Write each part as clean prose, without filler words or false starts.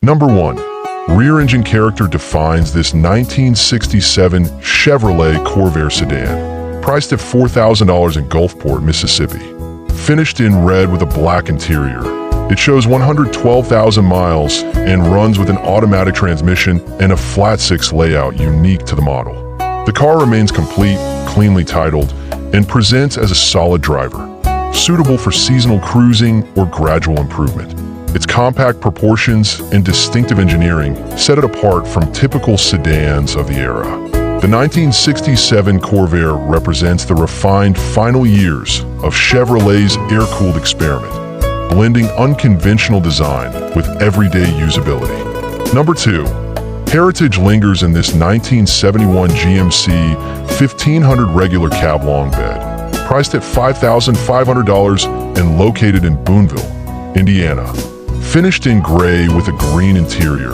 Number 1. Rear engine character defines this 1967 Chevrolet Corvair sedan, priced at $4,000 in Gulfport, Mississippi. Finished in red with a black interior, it shows 112,000 miles and runs with an automatic transmission and a flat-six layout unique to the model. The car remains complete, cleanly titled, and presents as a solid driver, suitable for seasonal cruising or gradual improvement. Its compact proportions and distinctive engineering set it apart from typical sedans of the era. The 1967 Corvair represents the refined final years of Chevrolet's air-cooled experiment, blending unconventional design with everyday usability. Number 2. Heritage lingers in this 1971 GMC 1500 regular cab long bed, priced at $5,500 and located in Boonville, Indiana. Finished in gray with a green interior,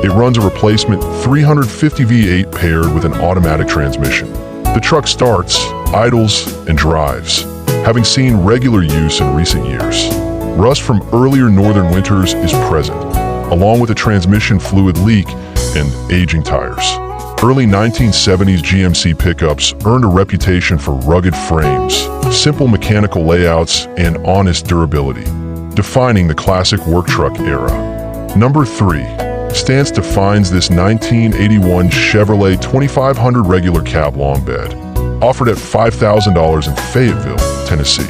it runs a replacement 350 V8 paired with an automatic transmission. The truck starts, idles, and drives, having seen regular use in recent years. Rust from earlier northern winters is present, along with a transmission fluid leak and aging tires. Early 1970s GMC pickups earned a reputation for rugged frames, simple mechanical layouts, and honest durability, defining the classic work truck era. Number 3. Stance defines this 1981 Chevrolet 2500 regular cab long bed, offered at $5,000 in Fayetteville, Tennessee.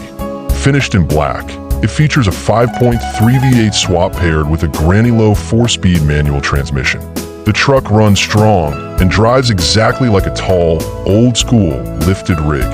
Finished in black, it features a 5.3 V8 swap paired with a Granny Low 4-speed manual transmission. The truck runs strong and drives exactly like a tall, old-school lifted rig,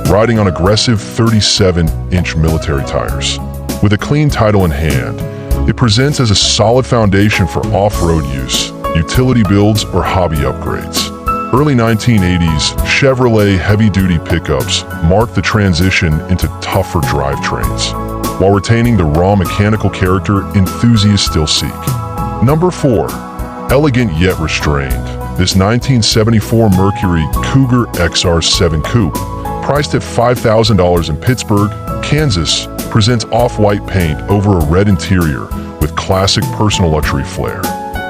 riding on aggressive 37-inch military tires. With a clean title in hand, it presents as a solid foundation for off-road use, utility builds, or hobby upgrades. Early 1980s Chevrolet heavy-duty pickups marked the transition into tougher drivetrains, while retaining the raw mechanical character enthusiasts still seek. Number 4. Elegant yet restrained. This 1974 Mercury Cougar XR7 Coupe, priced at $5,000 in Pittsburgh, Kansas, presents off-white paint over a red interior with classic personal luxury flair.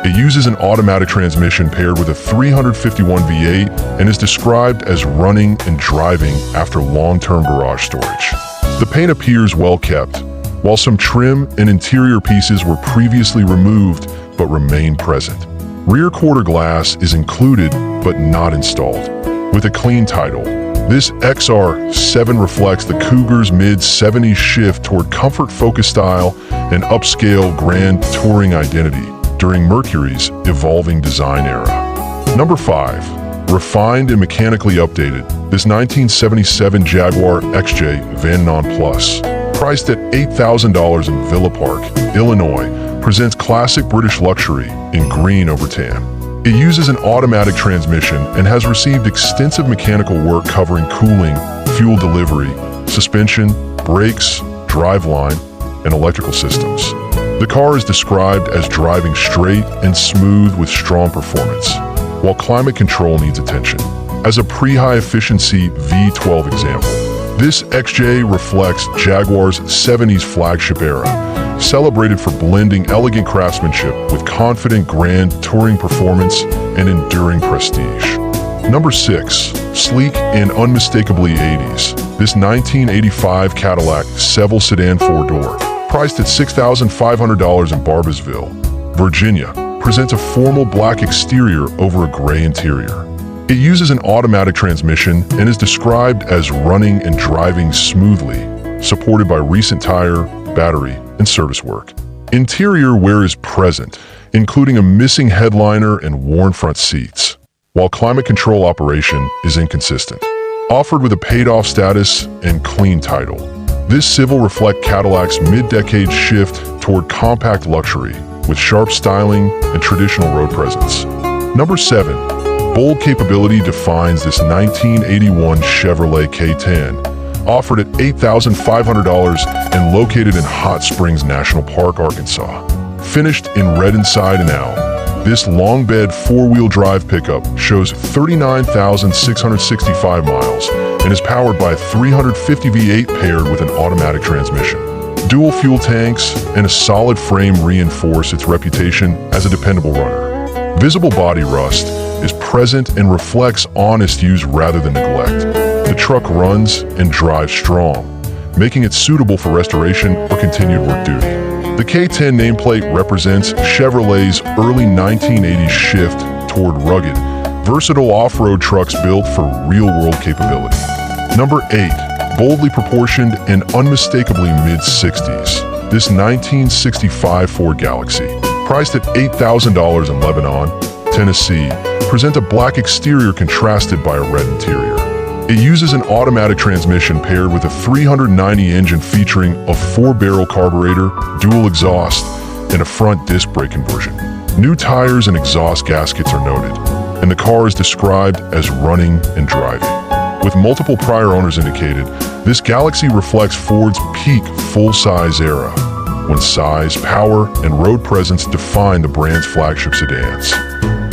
It uses an automatic transmission paired with a 351 V8 and is described as running and driving after long-term garage storage. The paint appears well kept, while some trim and interior pieces were previously removed but remain present. Rear quarter glass is included but not installed. With a clean title, this XR7 reflects the Cougar's mid-70s shift toward comfort-focused style and upscale grand touring identity during Mercury's evolving design era. Number 5. Refined and mechanically updated, this 1977 Jaguar XJ Van Non Plus, priced at $8,000 in Villa Park, Illinois, presents classic British luxury in green over tan. It uses an automatic transmission and has received extensive mechanical work covering cooling, fuel delivery, suspension, brakes, driveline, and electrical systems. The car is described as driving straight and smooth with strong performance, while climate control needs attention. As a pre-high efficiency V12 example, this XJ reflects Jaguar's 70s flagship era, celebrated for blending elegant craftsmanship with confident grand touring performance and enduring prestige. Number 6. Sleek and unmistakably 80s. This 1985 Cadillac Seville sedan 4-door, priced at $6,500 in Barboursville, Virginia, presents a formal black exterior over a gray interior. It uses an automatic transmission and is described as running and driving smoothly, supported by recent tire, battery, and service work. Interior wear is present, including a missing headliner and worn front seats, while climate control operation is inconsistent. Offered with a paid-off status and clean title, this Seville reflects Cadillac's mid-decade shift toward compact luxury with sharp styling and traditional road presence. Number 7. Bold capability defines this 1981 Chevrolet K10, offered at $8,500 and located in Hot Springs National Park, Arkansas. Finished in red inside and out, this long bed four-wheel drive pickup shows 39,665 miles and is powered by a 350 V8 paired with an automatic transmission. Dual fuel tanks and a solid frame reinforce its reputation as a dependable runner. Visible body rust is present and reflects honest use rather than neglect. The truck runs and drives strong, making it suitable for restoration or continued work duty. The K10 nameplate represents Chevrolet's early 1980s shift toward rugged, versatile off-road trucks built for real-world capability. Number 8. Boldly proportioned and unmistakably mid-60s. This 1965 Ford Galaxy, priced at $8,000 in Lebanon, Tennessee, presents a black exterior contrasted by a red interior. It uses an automatic transmission paired with a 390 engine featuring a 4-barrel carburetor, dual exhaust, and a front disc brake conversion. New tires and exhaust gaskets are noted, and the car is described as running and driving. With multiple prior owners indicated, this Galaxy reflects Ford's peak full-size era, when size, power, and road presence define the brand's flagship sedans.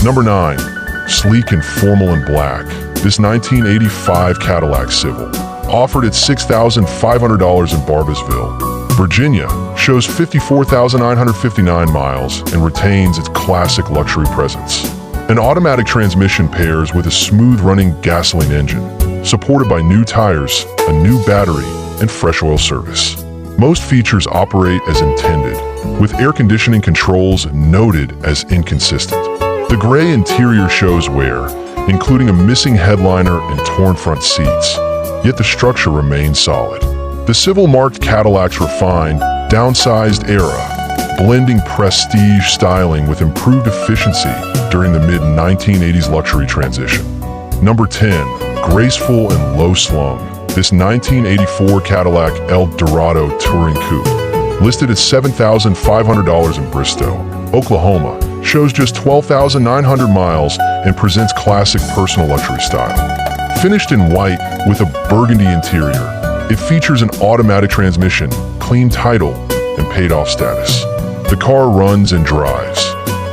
Number 9. Sleek and formal in black. This 1985 Cadillac Civel, offered at $6,500 in Barboursville, Virginia, shows 54,959 miles and retains its classic luxury presence. An automatic transmission pairs with a smooth-running gasoline engine, supported by new tires, a new battery, and fresh oil service. Most features operate as intended, with air conditioning controls noted as inconsistent. The gray interior shows wear, including a missing headliner and torn front seats, yet the structure remains solid. The Civel marked Cadillac's refined, downsized era, blending prestige styling with improved efficiency during the mid-1980s luxury transition. Number 10. Graceful and low-slung. This 1984 Cadillac Eldorado Touring Coupe, listed at $7,500 in Bristow, Oklahoma, shows just 12,900 miles and presents classic personal luxury style. Finished in white with a burgundy interior, it features an automatic transmission, clean title, and paid-off status. The car runs and drives,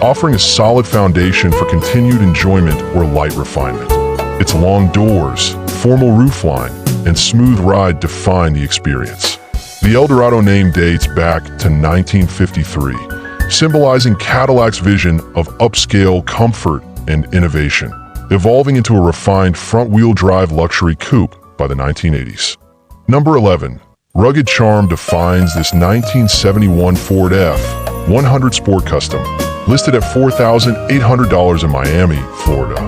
offering a solid foundation for continued enjoyment or light refinement. Its long doors, formal roofline, and smooth ride define the experience. The Eldorado name dates back to 1953, symbolizing Cadillac's vision of upscale comfort and innovation, evolving into a refined front-wheel drive luxury coupe by the 1980s. Number 11. Rugged charm defines this 1971 Ford F-100 Sport Custom, listed at $4,800 in Miami, Florida.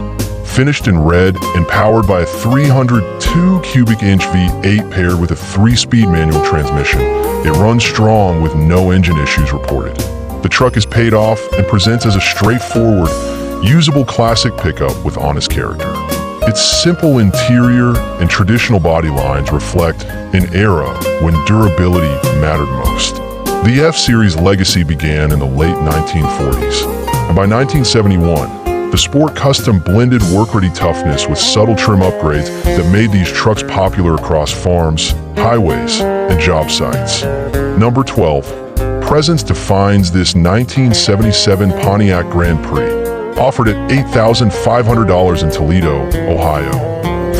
Finished in red and powered by a 302 cubic inch V8 paired with a 3-speed manual transmission, it runs strong with no engine issues reported. The truck is paid off and presents as a straightforward, usable classic pickup with honest character. Its simple interior and traditional body lines reflect an era when durability mattered most. The F-Series legacy began in the late 1940s, and by 1971, the Sport Custom blended work-ready toughness with subtle trim upgrades that made these trucks popular across farms, highways, and job sites. Number 12. Presence defines this 1977 Pontiac Grand Prix, offered at $8,500 in Toledo, Ohio.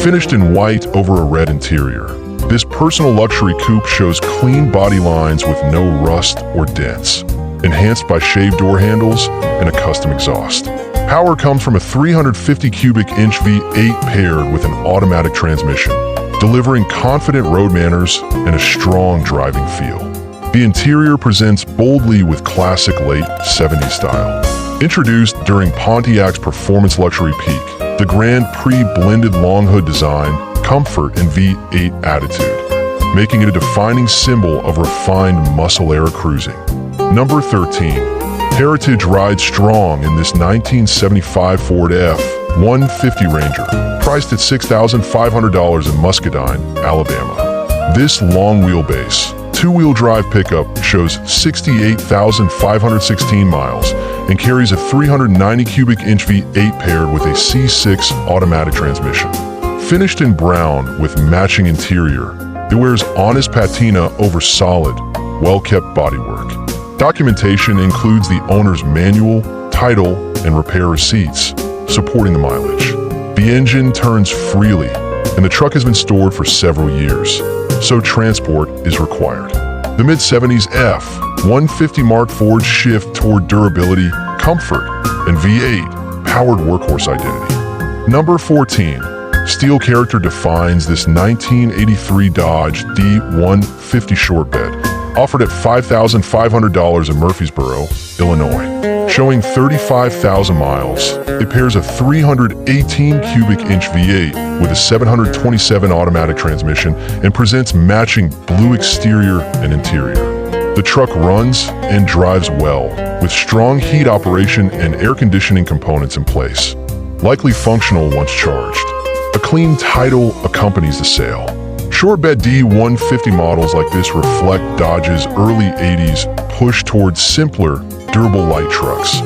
Finished in white over a red interior, this personal luxury coupe shows clean body lines with no rust or dents, enhanced by shaved door handles and a custom exhaust. Power comes from a 350 cubic inch V8 paired with an automatic transmission, delivering confident road manners and a strong driving feel. The interior presents boldly with classic late 70s style. Introduced during Pontiac's performance luxury peak, the Grand Prix blended long hood design, comfort, and V8 attitude, making it a defining symbol of refined muscle-era cruising. Number 13. Heritage rides strong in this 1975 Ford F-150 Ranger, priced at $6,500 in Muscadine, Alabama. This long wheelbase, 2-wheel drive pickup shows 68,516 miles and carries a 390 cubic inch V8 paired with a C6 automatic transmission. Finished in brown with matching interior, it wears honest patina over solid, well-kept bodywork. Documentation includes the owner's manual, title, and repair receipts, supporting the mileage. The engine turns freely, and the truck has been stored for several years, so transport is required. The mid-70s F-150 marked Ford's shift toward durability, comfort, and V8 powered workhorse identity. Number 14. Steel character defines this 1983 Dodge D-150 short bed, offered at $5,500 in Murfreesboro, Illinois. Showing 35,000 miles, it pairs a 318 cubic inch V8 with a 727 automatic transmission and presents matching blue exterior and interior. The truck runs and drives well, with strong heat operation and air conditioning components in place, likely functional once charged. A clean title accompanies the sale. Short bed D-150 models like this reflect Dodge's early 80s push towards simpler, durable light trucks,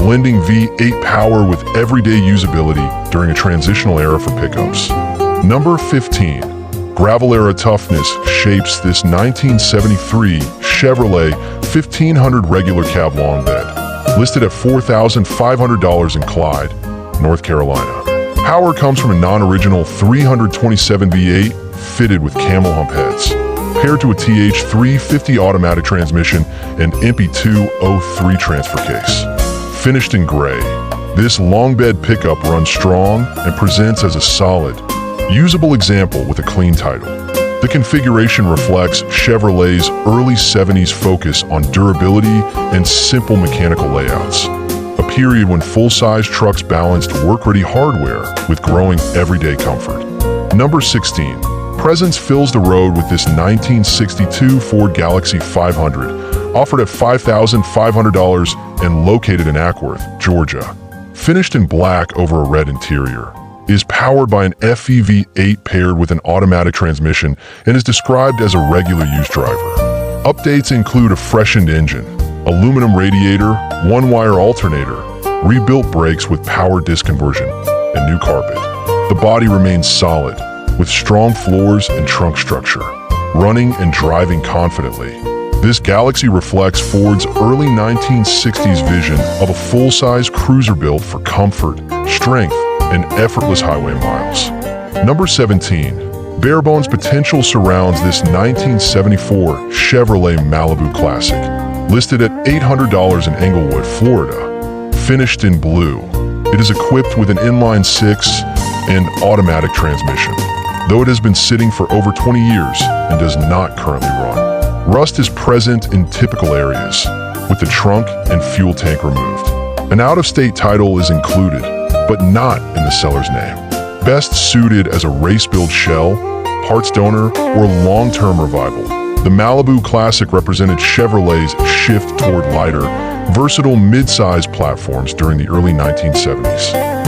blending V8 power with everyday usability during a transitional era for pickups. Number 15. Gravel era toughness shapes this 1973 Chevrolet 1500 regular cab long bed, listed at $4,500 in Clyde, North Carolina. Power comes from a non-original 327 V8 fitted with camel hump heads, paired to a TH350 automatic transmission and MP203 transfer case. Finished in gray, this long bed pickup runs strong and presents as a solid, usable example with a clean title. The configuration reflects Chevrolet's early 70s focus on durability and simple mechanical layouts, a period when full-size trucks balanced work-ready hardware with growing everyday comfort. Number 16. Presence fills the road with this 1962 Ford Galaxie 500, offered at $5,500 and located in Ackworth, Georgia. Finished in black over a red interior, is powered by an FEV8 paired with an automatic transmission and is described as a regular use driver. Updates include a freshened engine, aluminum radiator, one-wire alternator, rebuilt brakes with power disc conversion, and new carpet. The body remains solid, with strong floors and trunk structure, running and driving confidently. This Galaxie reflects Ford's early 1960s vision of a full-size cruiser built for comfort, strength, and effortless highway miles. Number 17. Barebones potential surrounds this 1974 Chevrolet Malibu Classic, listed at $800 in Englewood, Florida. Finished in blue, it is equipped with an inline-six and automatic transmission, though it has been sitting for over 20 years and does not currently run. Rust is present in typical areas, with the trunk and fuel tank removed. An out-of-state title is included, but not in the seller's name. Best suited as a race-build shell, parts donor, or long-term revival, the Malibu Classic represented Chevrolet's shift toward lighter, versatile mid-size platforms during the early 1970s.